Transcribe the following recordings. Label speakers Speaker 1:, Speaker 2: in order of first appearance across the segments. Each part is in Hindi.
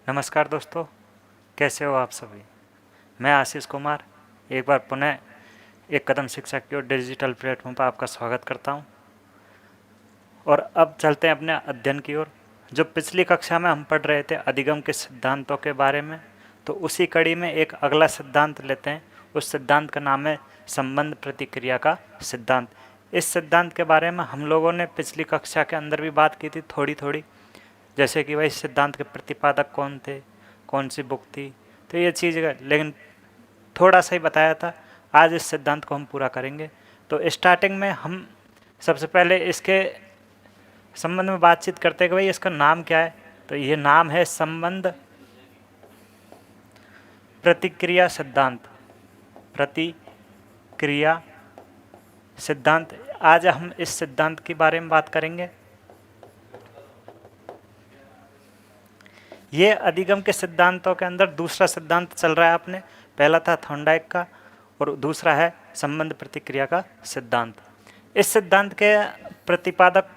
Speaker 1: नमस्कार दोस्तों, कैसे हो आप सभी। मैं आशीष कुमार एक बार पुनः एक कदम शिक्षा की ओर डिजिटल प्लेटफॉर्म पर आपका स्वागत करता हूं। और अब चलते हैं अपने अध्ययन की ओर। जो पिछली कक्षा में हम पढ़ रहे थे अधिगम के सिद्धांतों के बारे में, तो उसी कड़ी में एक अगला सिद्धांत लेते हैं। उस सिद्धांत का नाम है संबंध प्रतिक्रिया का सिद्धांत। इस सिद्धांत के बारे में हम लोगों ने पिछली कक्षा के अंदर भी बात की थी थोड़ी थोड़ी, जैसे कि भाई सिद्धांत के प्रतिपादक कौन थे, कौन सी बुक थी, तो ये चीज़, लेकिन थोड़ा सा ही बताया था। आज इस सिद्धांत को हम पूरा करेंगे। तो स्टार्टिंग में हम सबसे पहले इसके संबंध में बातचीत करते हैं कि भाई इसका नाम क्या है। तो ये नाम है संबंध प्रतिक्रिया सिद्धांत। प्रतिक्रिया सिद्धांत, आज हम इस सिद्धांत के बारे में बात करेंगे। ये अधिगम के सिद्धांतों के अंदर दूसरा सिद्धांत चल रहा है अपने। पहला था थॉर्नडाइक का और दूसरा है संबंध प्रतिक्रिया का सिद्धांत। इस सिद्धांत के प्रतिपादक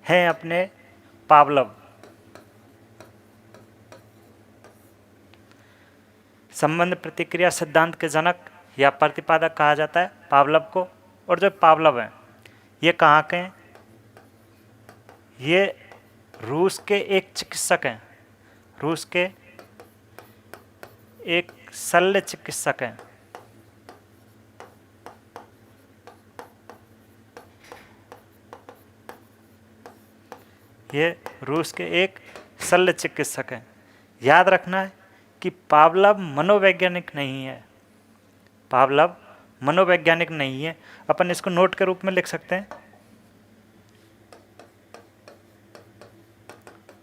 Speaker 1: हैं अपने पावलव। संबंध प्रतिक्रिया सिद्धांत के जनक या प्रतिपादक कहा जाता है पावलव को। और जो पावलव हैं ये कहाँ के हैं? ये रूस के एक चिकित्सक हैं, रूस के एक शल्य चिकित्सक हैं। ये रूस के एक शल्य चिकित्सक हैं। याद रखना है कि पावलव मनोवैज्ञानिक नहीं है। पावलव मनोवैज्ञानिक नहीं है। अपन इसको नोट के रूप में लिख सकते हैं।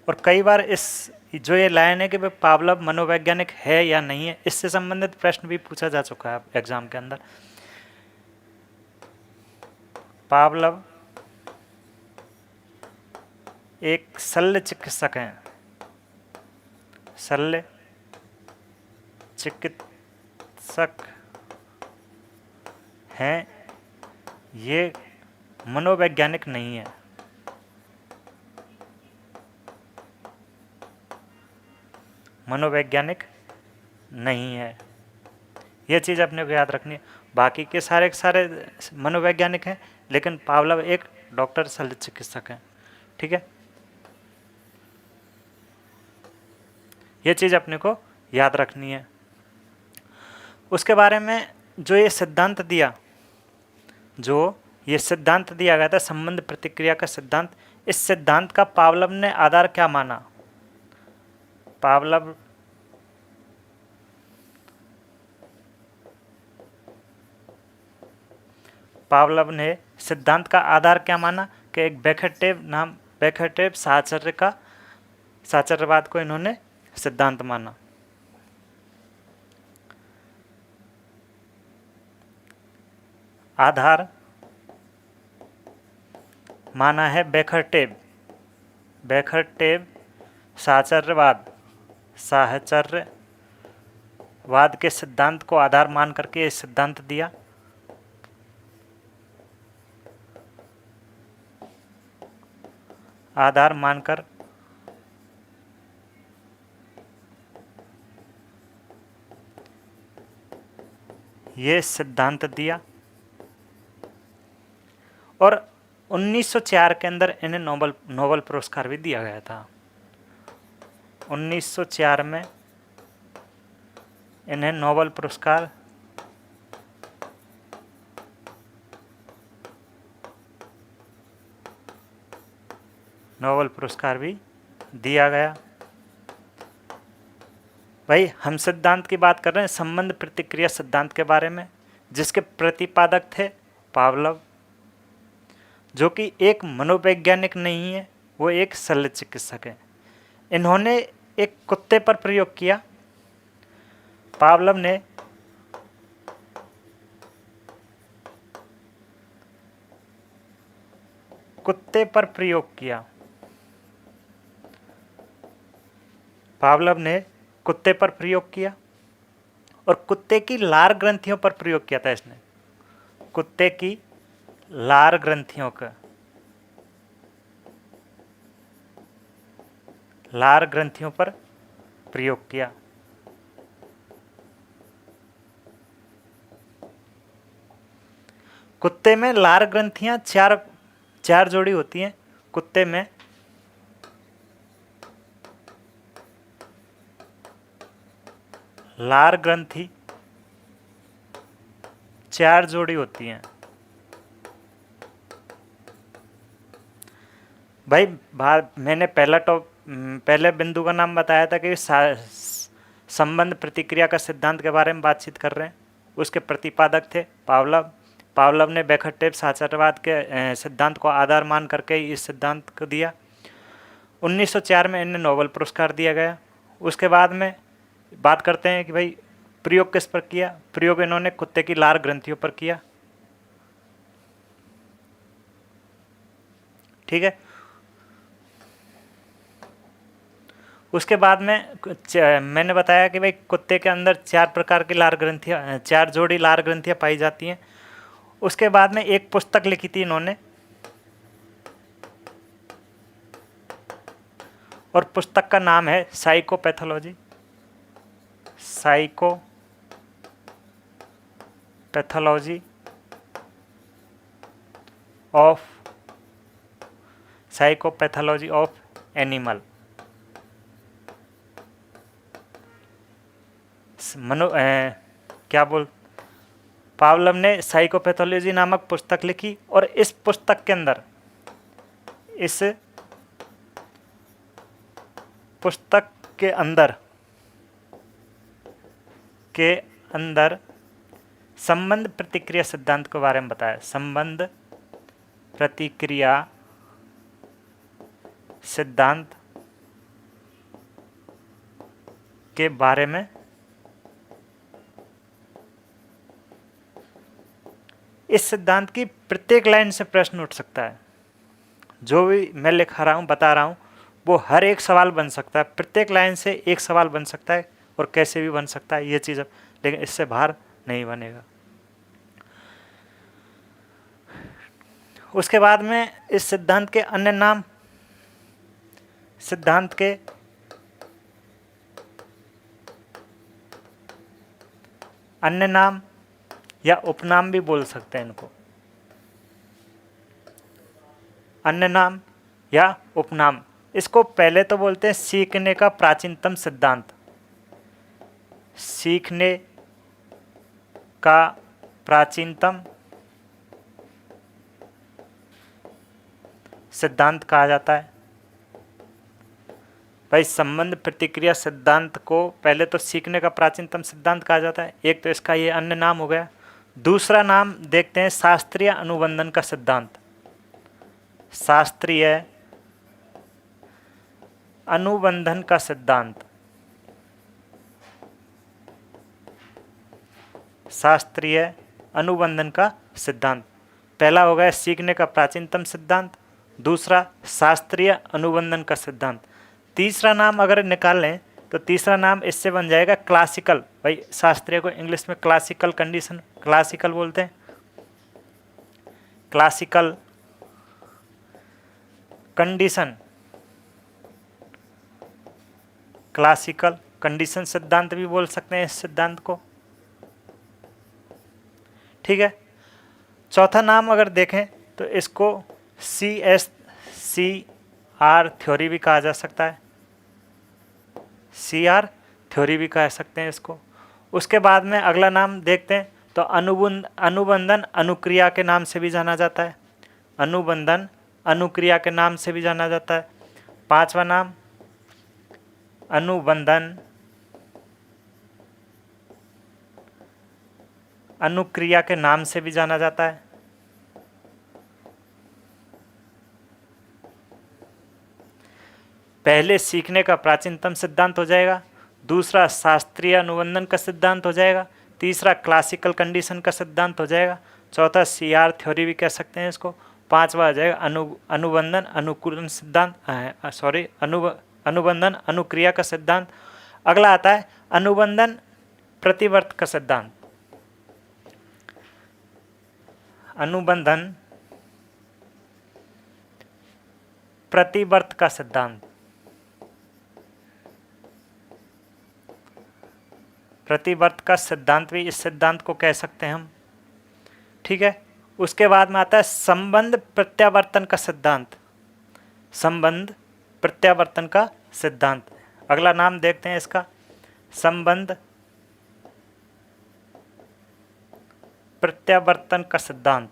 Speaker 1: और कई बार इस जो ये लाइन है कि भाई पावलव मनोवैज्ञानिक है या नहीं है, इससे संबंधित प्रश्न भी पूछा जा चुका है एग्जाम के अंदर। पावलव एक शल्य चिकित्सक हैं। शल्य चिकित्सक हैं, ये मनोवैज्ञानिक नहीं है। मनोवैज्ञानिक नहीं है, ये चीज़ अपने को याद रखनी है। बाकी के सारे मनोवैज्ञानिक हैं, लेकिन पावलव एक डॉक्टर शल्य चिकित्सक हैं। ठीक है, ये चीज़ अपने को याद रखनी है। उसके बारे में जो ये सिद्धांत दिया गया था संबंध प्रतिक्रिया का सिद्धांत, इस सिद्धांत का पावलव ने आधार क्या माना? पावलव ने सिद्धांत का आधार क्या माना कि एक बेखटेव साहचर्यवाद को इन्होंने सिद्धांत माना। आधार माना है बेखटेव साहचर्यवाद के सिद्धांत को आधार मान करके ये सिद्धांत दिया। आधार मानकर ये सिद्धांत दिया। और 1904 के अंदर इन्हें नोबेल पुरस्कार भी दिया गया था। 1904 में इन्हें नोबेल पुरस्कार भी दिया गया। भाई हम सिद्धांत की बात कर रहे हैं संबंध प्रतिक्रिया सिद्धांत के बारे में, जिसके प्रतिपादक थे पावलव, जो कि एक मनोवैज्ञानिक नहीं है, वो एक शल्य चिकित्सक है। इन्होंने एक कुत्ते पर प्रयोग किया। पावलव ने कुत्ते पर प्रयोग किया। पावलव ने कुत्ते पर प्रयोग किया और कुत्ते की लार ग्रंथियों पर प्रयोग किया था इसने। कुत्ते की लार ग्रंथियों का लार ग्रंथियों पर प्रयोग किया। कुत्ते में लार ग्रंथियां चार जोड़ी होती हैं। कुत्ते में लार ग्रंथि 4 जोड़ी होती हैं। भाई मैंने पहले बिंदु का नाम बताया था कि संबंध प्रतिक्रिया का सिद्धांत के बारे में बातचीत कर रहे हैं। उसके प्रतिपादक थे पावलव। पावलव ने बेखटेप साचरवाद के सिद्धांत को आधार मान करके इस सिद्धांत को दिया। 1904 में इन्हें नोबेल पुरस्कार दिया गया। उसके बाद में बात करते हैं कि भाई प्रयोग किस पर किया। प्रयोग इन्होंने कुत्ते की लार ग्रंथियों पर किया। ठीक है। उसके बाद में मैंने बताया कि भाई कुत्ते के अंदर 4 प्रकार की लार ग्रंथियाँ 4 जोड़ी लार ग्रंथियाँ पाई जाती हैं। उसके बाद में एक पुस्तक लिखी थी इन्होंने, और पुस्तक का नाम है साइकोपैथोलॉजी ऑफ एनिमल। पावलव ने साइकोपैथोलॉजी नामक पुस्तक लिखी, और इस पुस्तक के अंदर संबंध प्रतिक्रिया सिद्धांत के बारे में बताया। संबंध प्रतिक्रिया सिद्धांत के बारे में इस सिद्धांत की प्रत्येक लाइन से प्रश्न उठ सकता है। जो भी मैं लिखा रहा हूँ, बता रहा हूँ, वो हर एक सवाल बन सकता है। प्रत्येक लाइन से एक सवाल बन सकता है, और कैसे भी बन सकता है ये चीज़, लेकिन इससे बाहर नहीं बनेगा। उसके बाद में इस सिद्धांत के अन्य नाम, सिद्धांत के अन्य नाम या उपनाम भी बोल सकते हैं इनको। अन्य नाम या उपनाम, इसको पहले तो बोलते हैं सीखने का प्राचीनतम सिद्धांत। सीखने का प्राचीनतम सिद्धांत कहा जाता है। भाई संबंध प्रतिक्रिया सिद्धांत को पहले तो सीखने का प्राचीनतम सिद्धांत कहा जाता है। एक तो इसका ये अन्य नाम हो गया। दूसरा नाम देखते हैं शास्त्रीय अनुबंधन का सिद्धांत। शास्त्रीय अनुबंधन का सिद्धांत। शास्त्रीय अनुबंधन का सिद्धांत पहला हो गया सीखने का प्राचीनतम सिद्धांत, दूसरा शास्त्रीय अनुबंधन का सिद्धांत। तीसरा नाम अगर निकाल लें तो तीसरा नाम इससे बन जाएगा क्लासिकल। भाई शास्त्रीय को इंग्लिश में क्लासिकल कंडीशन, क्लासिकल बोलते हैं। क्लासिकल कंडीशन, क्लासिकल कंडीशन सिद्धांत भी बोल सकते हैं इस सिद्धांत को। ठीक है। चौथा नाम अगर देखें तो इसको CSCR थ्योरी भी कहा जा सकता है। CR थ्योरी भी कह सकते हैं इसको। उसके बाद में अगला नाम देखते हैं तो अनुबंधन अनुक्रिया के नाम से भी जाना जाता है। अनुबंधन अनुक्रिया के नाम से भी जाना जाता है। पांचवा नाम अनुबंधन अनुक्रिया के नाम से भी जाना जाता है। पहले सीखने का प्राचीनतम सिद्धांत हो जाएगा, दूसरा शास्त्रीय अनुबंधन का सिद्धांत हो जाएगा, तीसरा क्लासिकल कंडीशन का सिद्धांत हो जाएगा, चौथा CR थ्योरी भी कह सकते हैं इसको, पांचवा आ जाएगा अनुबंधन अनुकूलन सिद्धांत, अनुबंधन अनुक्रिया का सिद्धांत। अगला आता है अनुबंधन प्रतिवर्त का सिद्धांत। अनुबंधन प्रतिवर्त का सिद्धांत। प्रतिवर्त का सिद्धांत भी इस सिद्धांत को कह सकते हैं हम। ठीक है, उसके बाद में आता है संबंध प्रत्यावर्तन का सिद्धांत। संबंध प्रत्यावर्तन का सिद्धांत, अगला नाम देखते हैं इसका, संबंध प्रत्यावर्तन का सिद्धांत।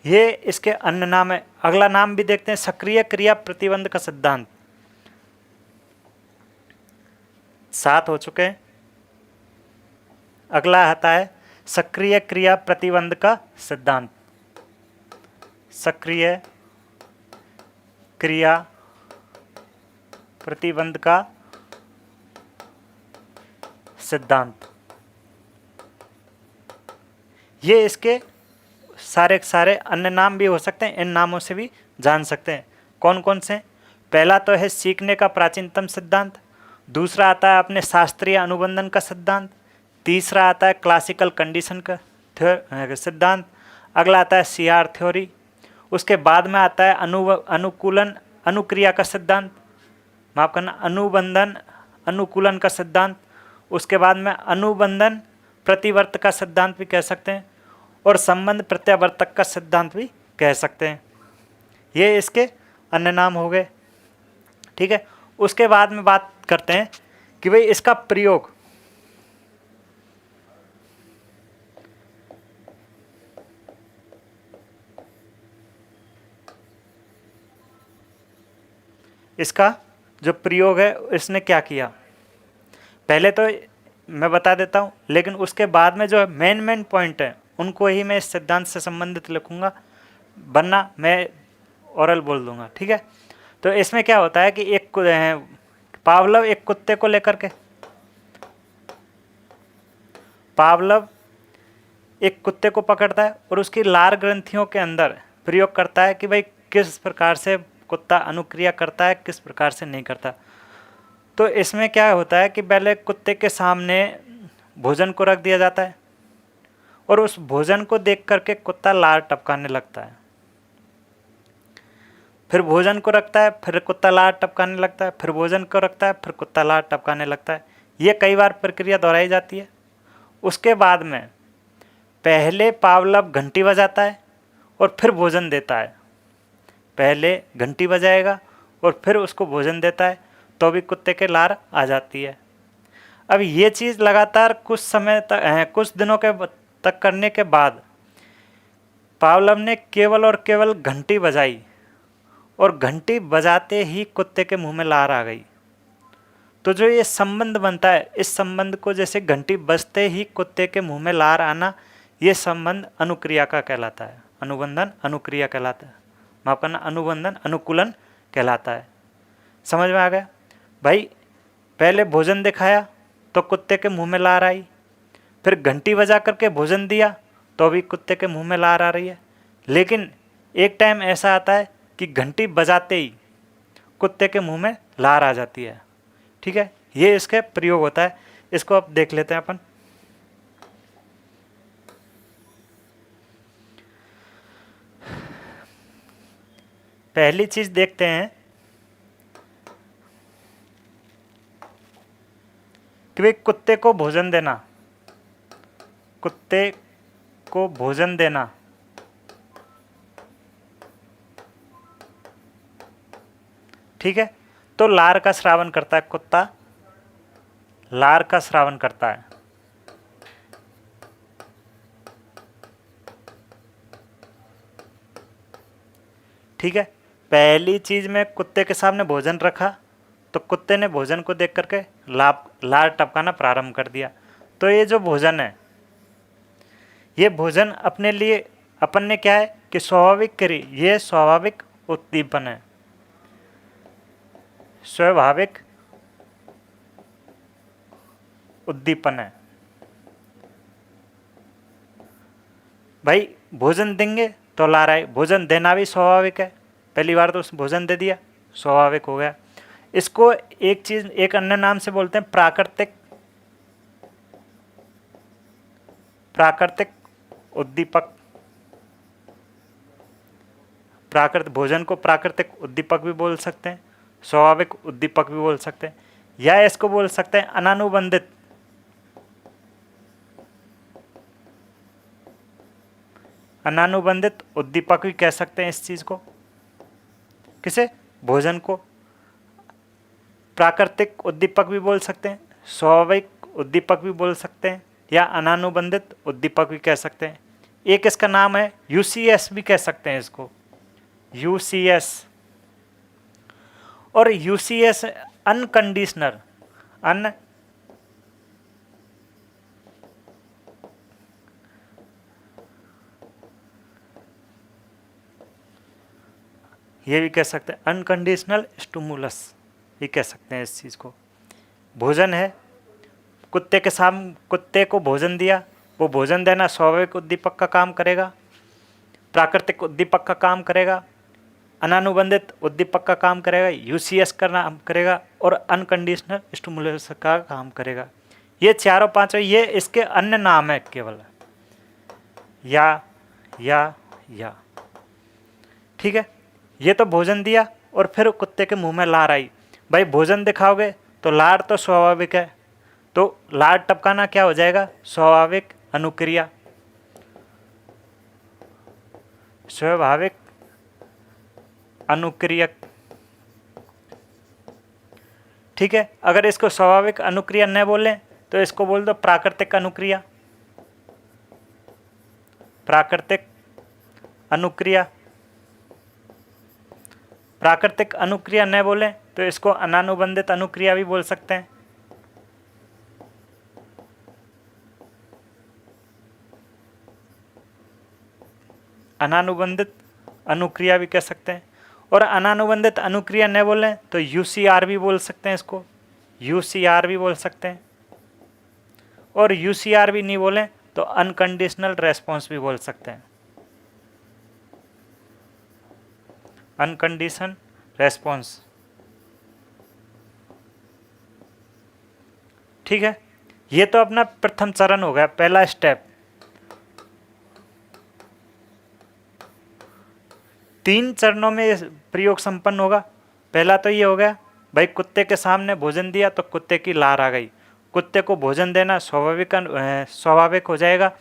Speaker 1: ये इसके अन्य नाम है। अगला नाम भी देखते हैं, सक्रिय क्रिया प्रतिबंध का सिद्धांत। 7 हो चुके हैं। अगला आता है सक्रिय क्रिया प्रतिबंध का सिद्धांत। सक्रिय क्रिया प्रतिबंध का सिद्धांत। ये इसके सारे सारे अन्य नाम भी हो सकते हैं, इन नामों से भी जान सकते हैं। कौन कौन से? पहला तो है सीखने का प्राचीनतम सिद्धांत, दूसरा आता है अपने शास्त्रीय अनुबंधन का सिद्धांत, तीसरा आता है क्लासिकल कंडीशन का सिद्धांत, अगला आता है सीआर थ्योरी, उसके बाद में आता है अनुकूलन अनुक्रिया का सिद्धांत, माफ करना अनुबंधन अनुकूलन का सिद्धांत, उसके बाद में अनुबंधन प्रतिवर्त का सिद्धांत भी कह सकते हैं, और संबंध प्रत्यावर्तक का सिद्धांत भी कह सकते हैं। ये इसके अन्य नाम हो गए। ठीक है, उसके बाद में बात करते हैं कि भाई इसका प्रयोग। इसका जो प्रयोग है इसने क्या किया, पहले तो मैं बता देता हूँ, लेकिन उसके बाद में जो मेन पॉइंट है उनको ही मैं इस सिद्धांत से संबंधित लिखूंगा, वरना मैं ओरल बोल दूंगा। ठीक है, तो इसमें क्या होता है कि पावलव एक कुत्ते को लेकर के, पावलव एक कुत्ते को पकड़ता है और उसकी लार ग्रंथियों के अंदर प्रयोग करता है कि भाई किस प्रकार से कुत्ता अनुक्रिया करता है, किस प्रकार से नहीं करता। तो इसमें क्या होता है कि पहले कुत्ते के सामने भोजन को रख दिया जाता है और उस भोजन को देख करके कुत्ता लार टपकाने लगता है, फिर भोजन को रखता है, फिर कुत्ता लार टपकाने लगता है, फिर भोजन को रखता है, फिर कुत्ता लार टपकाने लगता है। ये कई बार प्रक्रिया दोहराई जाती है। उसके बाद में पहले पावलव घंटी बजाता है और फिर भोजन देता है। पहले घंटी बजाएगा और फिर उसको भोजन देता है, तो भी कुत्ते के लार आ जाती है। अब ये चीज़ लगातार कुछ समय तक कुछ दिनों के तक करने के बाद पावलव ने केवल और केवल घंटी बजाई और घंटी बजाते ही कुत्ते के मुंह में लार आ गई। तो जो ये संबंध बनता है, इस संबंध को जैसे घंटी बजते ही कुत्ते के मुंह में लार आना, ये संबंध अनुक्रिया का कहलाता है। अनुबंधन अनुक्रिया कहलाता है, माफ करना अनुबंधन अनुकूलन कहलाता है। समझ में आ गया भाई? पहले भोजन दिखाया तो कुत्ते के मुंह में लार आई, फिर घंटी बजा करके भोजन दिया तो भी कुत्ते के मुंह में लार आ रही है। लेकिन एक टाइम ऐसा आता है कि घंटी बजाते ही कुत्ते के मुंह में लार आ जाती है। ठीक है, ये इसके प्रयोग होता है। इसको अब देख लेते हैं अपन। पहली चीज देखते हैं कि भाई कुत्ते को भोजन देना, कुत्ते को भोजन देना ठीक है, तो लार का श्रावण करता है, कुत्ता लार का श्रावण करता है। ठीक है, पहली चीज में कुत्ते के सामने भोजन रखा तो कुत्ते ने भोजन को देख करके लार टपकाना प्रारंभ कर दिया। तो ये जो भोजन है, ये भोजन अपने लिए अपन ने क्या है कि स्वाभाविक करी, ये स्वाभाविक उद्दीपन है, स्वाभाविक उद्दीपन है। भाई भोजन देंगे तो लार आए, भोजन देना भी स्वाभाविक है, पहली बार तो उस भोजन दे दिया, स्वाभाविक हो गया। इसको एक चीज एक अन्य नाम से बोलते हैं प्राकृतिक प्राकृतिक उद्दीपक, भोजन को प्राकृतिक उद्दीपक भी बोल सकते हैं, स्वाभाविक उद्दीपक भी बोल सकते हैं, या इसको बोल सकते हैं अनानुबंधित उद्दीपक भी कह सकते हैं इस चीज को। किसे? भोजन को प्राकृतिक उद्दीपक भी बोल सकते हैं, स्वाभाविक उद्दीपक भी बोल सकते हैं, या अनानुबंधित उद्दीपक भी कह सकते हैं। एक इसका नाम है यूसीएस भी कह सकते हैं इसको, यूसीएस। और यूसीएस अनकंडीशनल ये भी कह सकते हैं अनकंडीशनल स्टिमुलस, ये कह सकते हैं इस चीज़ को। भोजन है, कुत्ते को भोजन दिया, वो भोजन देना स्वाभाविक उद्दीपक का काम करेगा, प्राकृतिक उद्दीपक का काम करेगा, अनानुबंधित उद्दीपक का काम करेगा, यूसीएस का नाम करेगा, और अनकंडीशनल स्टिमुलस का काम करेगा। ये चारों पांचों ये इसके अन्य नाम है केवल, या ठीक है। ये तो भोजन दिया और फिर कुत्ते के मुंह में लार आई। भाई भोजन दिखाओगे तो लार तो स्वाभाविक है, तो लार टपकाना क्या हो जाएगा? स्वाभाविक अनुक्रिया, स्वाभाविक अनुक्रियक। ठीक है, अगर इसको स्वाभाविक अनुक्रिया न बोलें तो इसको बोल दो प्राकृतिक अनुक्रिया, प्राकृतिक अनुक्रिया। प्राकृतिक अनुक्रिया न बोलें तो इसको अनानुबंधित अनुक्रिया भी बोल सकते हैं। अनानुबंधित अनुक्रिया भी कह सकते हैं। और अनानुबंधित अनुक्रिया न बोलें तो यूसीआर भी बोल सकते हैं इसको, यूसीआर भी बोल सकते हैं। और यूसीआर भी नहीं बोलें तो अनकंडीशनल रेस्पॉन्स भी बोल सकते हैं, अनकंडीशन रेस्पॉन्स। ठीक है, ये तो अपना प्रथम चरण हो गया, पहला स्टेप। 3 चरणों में प्रयोग संपन्न होगा। पहला तो ये हो गया भाई कुत्ते के सामने भोजन दिया तो कुत्ते की लार आ गई, कुत्ते को भोजन देना स्वाभाविक हो जाएगा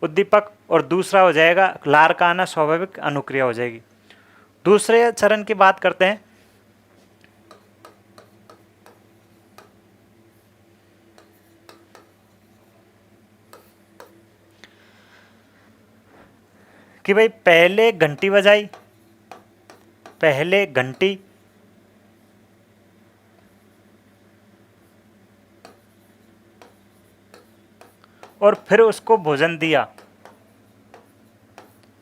Speaker 1: उद्दीपक, और दूसरा हो जाएगा लार का आना स्वाभाविक अनुक्रिया हो जाएगी। दूसरे चरण की बात करते हैं। कि भाई पहले घंटी बजाई, पहले घंटी और फिर उसको भोजन दिया,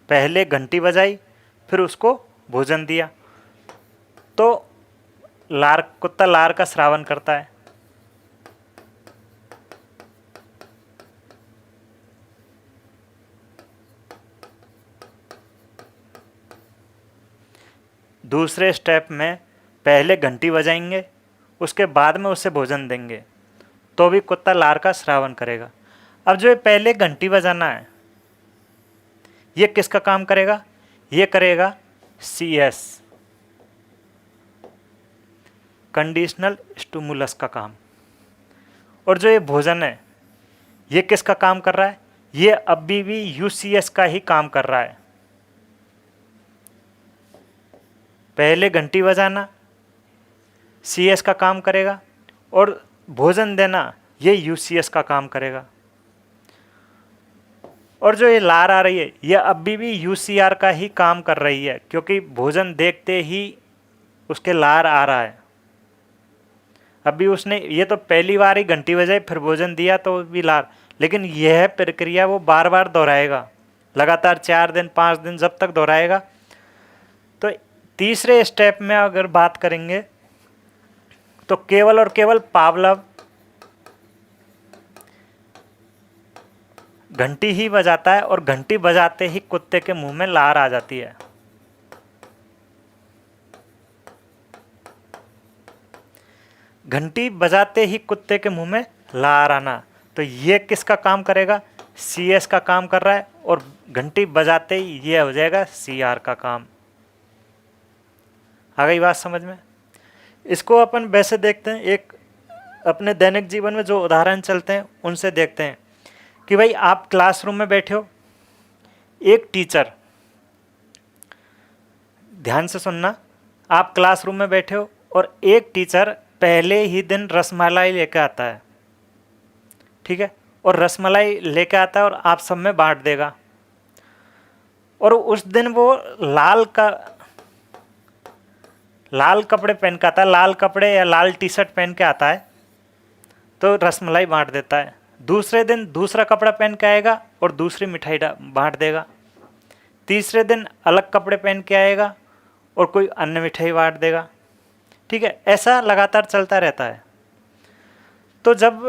Speaker 1: पहले घंटी बजाई फिर उसको भोजन दिया, तो कुत्ता लार का स्रावन करता है। दूसरे स्टेप में पहले घंटी बजाएंगे, उसके बाद में उसे भोजन देंगे, तो भी कुत्ता लार का स्रावन करेगा। अब जो पहले घंटी बजाना है, ये किसका काम करेगा? ये करेगा CS, कंडीशनल स्टिमुलस का काम। और जो ये भोजन है, ये किसका काम कर रहा है? ये अभी भी UCS का ही काम कर रहा है। पहले घंटी बजाना CS का काम करेगा, और भोजन देना ये UCS का काम करेगा। और जो ये लार आ रही है, ये अभी भी UCR का ही काम कर रही है, क्योंकि भोजन देखते ही उसके लार आ रहा है। अभी उसने ये तो पहली बार ही घंटी बजाई फिर भोजन दिया तो भी लार, लेकिन यह प्रक्रिया वो बार बार दोहराएगा, लगातार 4 दिन 5 दिन जब तक दोहराएगा। तो तीसरे स्टेप में अगर बात करेंगे तो केवल और केवल पावलव घंटी ही बजाता है, और घंटी बजाते ही कुत्ते के मुंह में लार आ जाती है। घंटी बजाते ही कुत्ते के मुंह में लार आना, तो ये किसका काम करेगा? CS का काम कर रहा है, और घंटी बजाते ही ये हो जाएगा CR का काम। आ गई बात समझ में? इसको अपन वैसे देखते हैं, एक अपने दैनिक जीवन में जो उदाहरण चलते हैं उनसे देखते हैं कि भाई आप क्लासरूम में बैठे हो, एक टीचर, ध्यान से सुनना, आप क्लासरूम में बैठे हो और एक टीचर पहले ही दिन रसमलाई लेकर आता है, ठीक है, और रसमलाई लेकर आता है और आप सब में बांट देगा। और उस दिन वो लाल कपड़े पहन के आता है, लाल कपड़े या लाल टी शर्ट पहन के आता है, तो रसमलाई बांट देता है। दूसरे दिन दूसरा कपड़ा पहन के आएगा और दूसरी मिठाई बांट देगा। तीसरे दिन अलग कपड़े पहन के आएगा और कोई अन्य मिठाई बांट देगा, ठीक है। ऐसा लगातार चलता रहता है। तो जब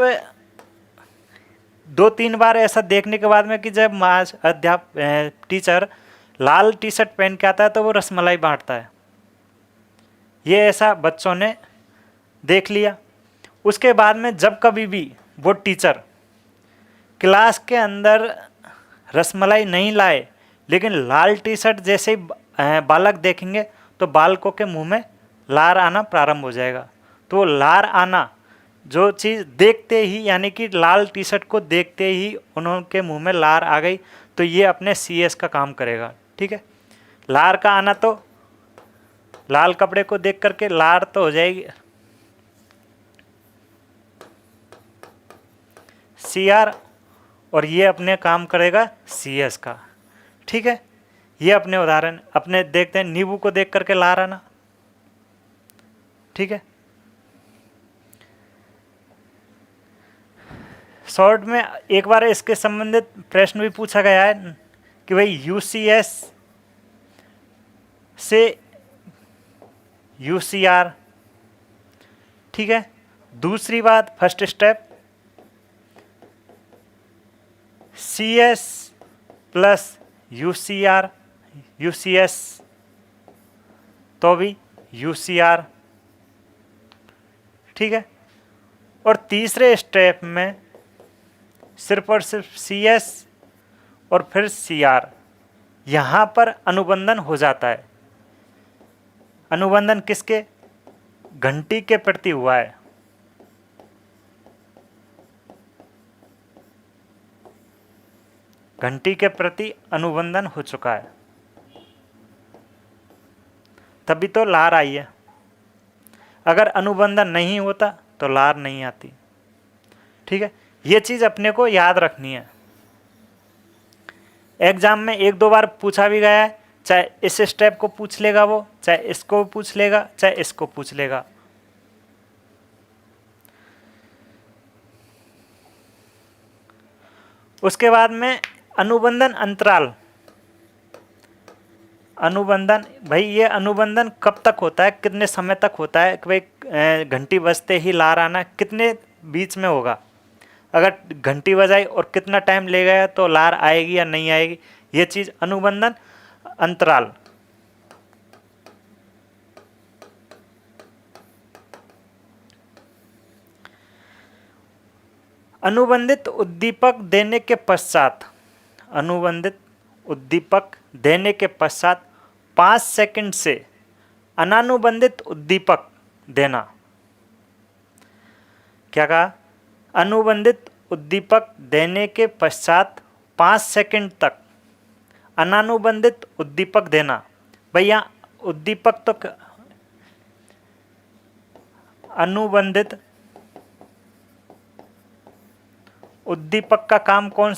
Speaker 1: 2-3 बार ऐसा देखने के बाद में कि जब टीचर लाल टी शर्ट पहन के आता है तो वो रसमलाई बांटता है, ये ऐसा बच्चों ने देख लिया। उसके बाद में जब कभी भी वो टीचर क्लास के अंदर रसमलाई नहीं लाए लेकिन लाल टी शर्ट जैसे ही बालक देखेंगे तो बालकों के मुंह में लार आना प्रारंभ हो जाएगा। तो वो लार आना, जो चीज़ देखते ही, यानी कि लाल टी शर्ट को देखते ही उनके मुंह में लार आ गई, तो ये अपने CS का काम करेगा, ठीक है। लार का आना, तो लाल कपड़े को देख करके लार तो हो जाएगी CR, और ये अपने काम करेगा CS का, ठीक है। ये अपने उदाहरण अपने देखते हैं, नींबू को देख करके लार आना, ठीक है। शॉर्ट में एक बार इसके संबंधित प्रश्न भी पूछा गया है कि भाई UCS से UCR, ठीक है। दूसरी बात, first step CS plus UCS तो भी UCR, ठीक है। और तीसरे स्टेप में सिर्फ और सिर्फ CS और फिर CR, यहाँ पर अनुबंधन हो जाता है। अनुबंधन किसके? घंटी के प्रति हुआ है। घंटी के प्रति अनुबंधन हो चुका है, तभी तो लार आई है। अगर अनुबंधन नहीं होता तो लार नहीं आती, ठीक है। ये चीज़ अपने को याद रखनी है। एग्जाम में 1-2 बार पूछा भी गया है, चाहे इस स्टेप को पूछ लेगा वो, चाहे इसको पूछ लेगा, चाहे इसको पूछ लेगा। उसके बाद में अनुबंधन अंतराल। अनुबंधन, भाई ये अनुबंधन कब तक होता है, कितने समय तक होता है कि भाई घंटी बजते ही लार आना कितने बीच में होगा। अगर घंटी बजाई और कितना टाइम ले गया तो लार आएगी या नहीं आएगी, ये चीज़ अनुबंधन अंतराल। अनुबंधित उद्दीपक देने के पश्चात, अनुबंधित उद्दीपक देने के पश्चात 5 सेकंड से अनानुबंधित उद्दीपक देना। क्या कहा? अनुबंधित उद्दीपक देने के पश्चात 5 सेकंड तक अनानुबंधित उद्दीपक देना। भैया उद्दीपक तो अनुबंधित उद्दीपक का काम कौन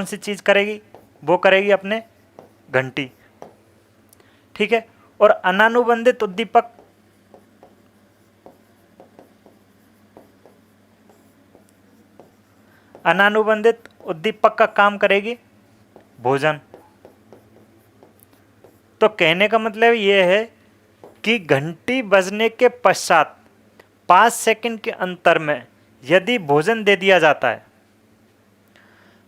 Speaker 1: सी चीज़ करेगी? वो करेगी अपने घंटी, ठीक है। और अनानुबंधित उद्दीपक का काम करेगी भोजन। तो कहने का मतलब ये है कि घंटी बजने के पश्चात 5 सेकंड के अंतर में यदि भोजन दे दिया जाता है,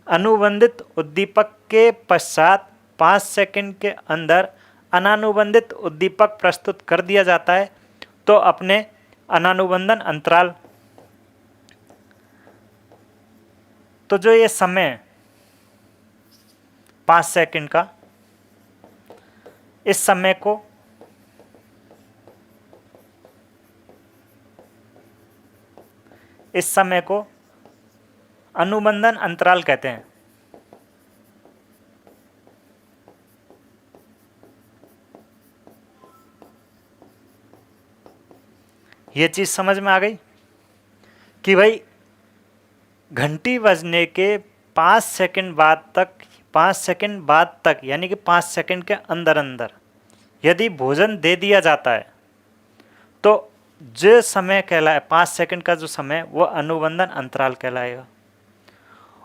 Speaker 1: अनुबंधित उद्दीपक के पश्चात 5 सेकंड के अंदर अनानुबंधित उद्दीपक प्रस्तुत कर दिया जाता है, तो अपने अनानुबंधन अंतराल, तो जो ये समय 5 सेकंड का, इस समय को इस समय को अनुबंधन अंतराल कहते हैं। ये चीज समझ में आ गई कि भाई घंटी बजने के 5 सेकंड बाद तक यानी कि 5 सेकंड के अंदर अंदर यदि भोजन दे दिया जाता है तो जो समय कहलाए 5 सेकंड का जो समय वो अनुबंधन अंतराल कहलाएगा।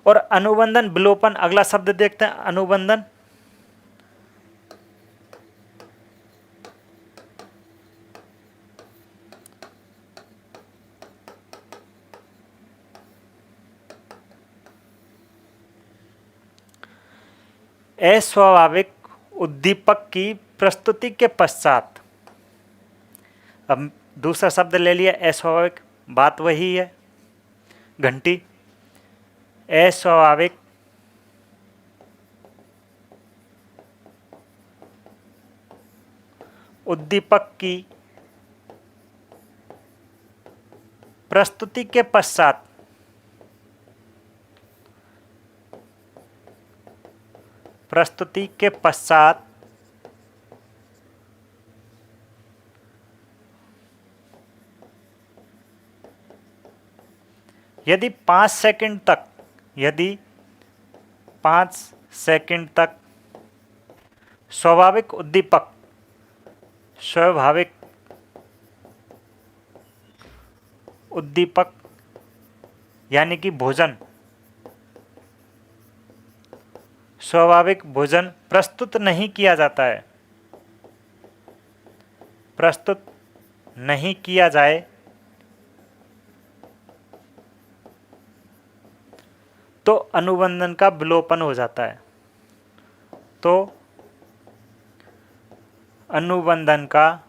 Speaker 1: और अनुबंधन विलोपन, अगला शब्द देखते हैं, अनुबंधन अस्वाभाविक उद्दीपक की प्रस्तुति के पश्चात। अब दूसरा शब्द ले लिया अस्वाभाविक, बात वही है, घंटी। अस्वाभाविक उद्दीपक की प्रस्तुति के पश्चात यदि 5 सेकंड तक स्वाभाविक उद्दीपक यानी कि स्वाभाविक भोजन प्रस्तुत नहीं किया जाए तो अनुबंधन का विलोपन हो जाता है। तो अनुबंधन का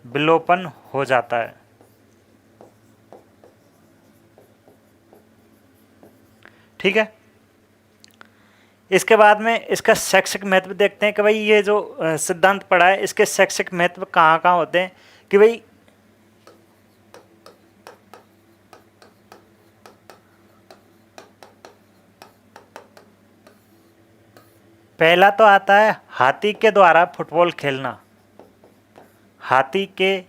Speaker 1: विलोपन हो जाता है। ठीक है। इसके बाद में इसका शैक्षिक महत्व देखते हैं कि भाई ये जो सिद्धांत पढ़ा है इसके शैक्षिक महत्व कहाँ कहाँ होते हैं। कि भाई पहला तो आता है हाथी के द्वारा फुटबॉल खेलना। हाथी के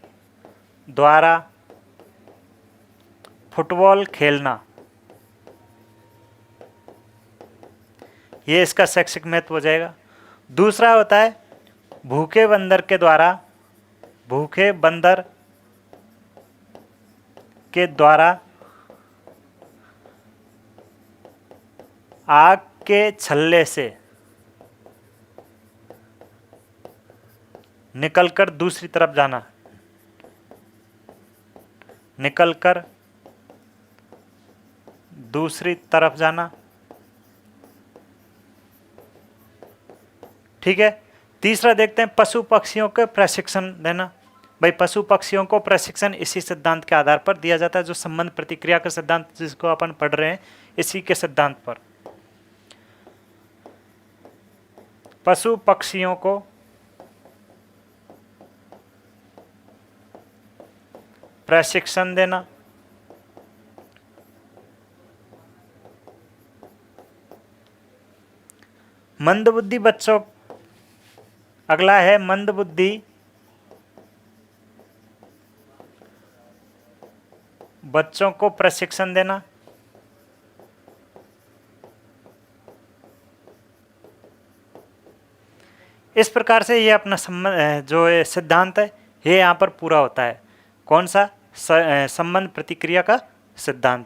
Speaker 1: द्वारा फुटबॉल खेलना, ये इसका शैक्षिक महत्व हो जाएगा। दूसरा होता है भूखे बंदर के द्वारा आग के छल्ले से निकलकर दूसरी तरफ जाना। ठीक है। तीसरा देखते हैं पशु पक्षियों को प्रशिक्षण देना। भाई पशु पक्षियों को प्रशिक्षण इसी सिद्धांत के आधार पर दिया जाता है, जो संबंध प्रतिक्रिया का सिद्धांत जिसको अपन पढ़ रहे हैं इसी के सिद्धांत पर पशु पक्षियों को प्रशिक्षण देना। मंदबुद्धि बच्चों, अगला है मंदबुद्धि बच्चों को प्रशिक्षण देना। इस प्रकार से ये अपना जो सिद्धांत है ये यहाँ पर पूरा होता है। कौन सा? संबंध प्रतिक्रिया का सिद्धांत।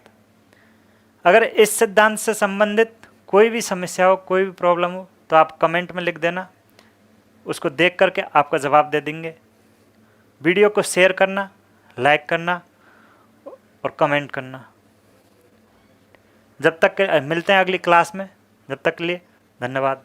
Speaker 1: अगर इस सिद्धांत से संबंधित कोई भी समस्या हो, कोई भी प्रॉब्लम हो तो आप कमेंट में लिख देना, उसको देख करके आपका जवाब दे देंगे। वीडियो को शेयर करना, लाइक करना और कमेंट करना। जब तक मिलते हैं अगली क्लास में, जब तक के लिए धन्यवाद।